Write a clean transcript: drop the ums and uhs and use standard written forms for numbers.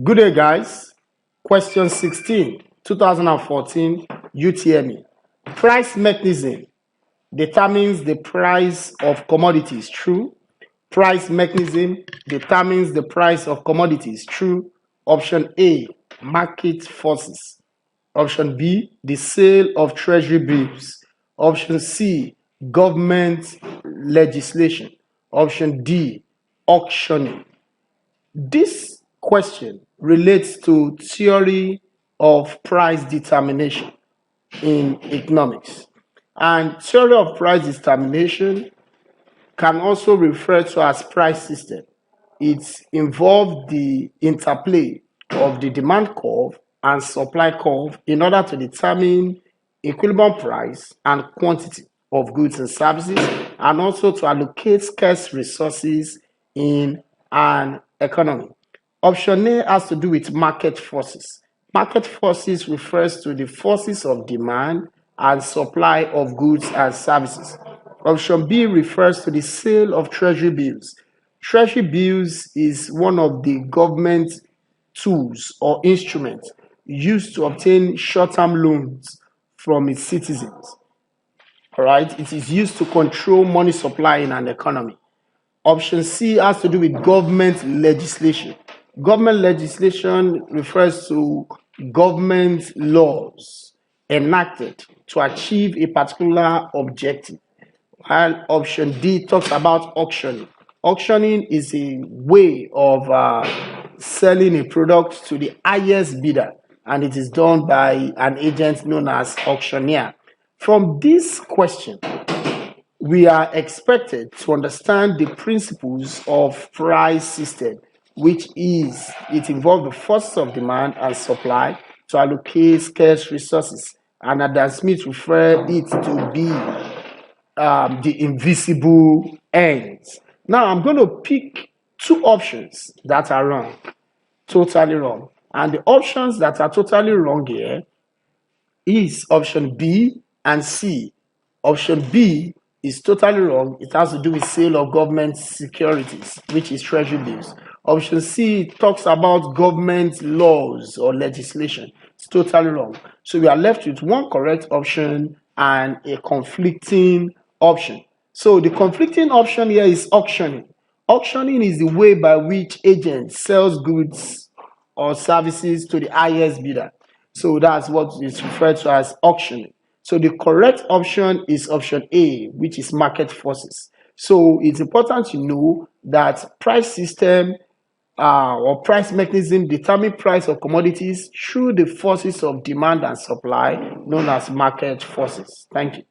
Good day, guys. Question 16, 2014 UTME. Price mechanism determines the price of commodities. True. Price mechanism determines the price of commodities. True. Option A, market forces. Option B, the sale of treasury bills. Option C, government legislation. Option D, auctioning. This question relates to theory of price determination in economics. And theory of price determination can also refer to as price system. It involves the interplay of the demand curve and supply curve in order to determine equilibrium price and quantity of goods and services, and also to allocate scarce resources in an economy. Option A has to do with market forces. Market forces refers to the forces of demand and supply of goods and services. Option B refers to the sale of treasury bills. Treasury bills is one of the government tools or instruments used to obtain short-term loans from its citizens. All right, it is used to control money supply in an economy. Option C has to do with government legislation. Government legislation refers to government laws enacted to achieve a particular objective, while option D talks about auctioning. Auctioning is a way of selling a product to the highest bidder, and it is done by an agent known as auctioneer. From this question, we are expected to understand the principles of price system, which is it involves the forces of demand and supply to allocate scarce resources, and Adam Smith referred it to be the invisible ends. Now I'm going to pick two options that are wrong, totally wrong, and the options that are totally wrong here is option B and C. Option B is totally wrong. It has to do with sale of government securities, which is treasury bills. Option C talks about government laws or legislation. It's totally wrong. So we are left with one correct option and a conflicting option. So the conflicting option here is auctioning. Auctioning is the way by which agent sells goods or services to the highest bidder. So that's what is referred to as auctioning. So the correct option is option A, which is market forces. So it's important to know that price system or price mechanism determine price of commodities through the forces of demand and supply known as market forces. Thank you.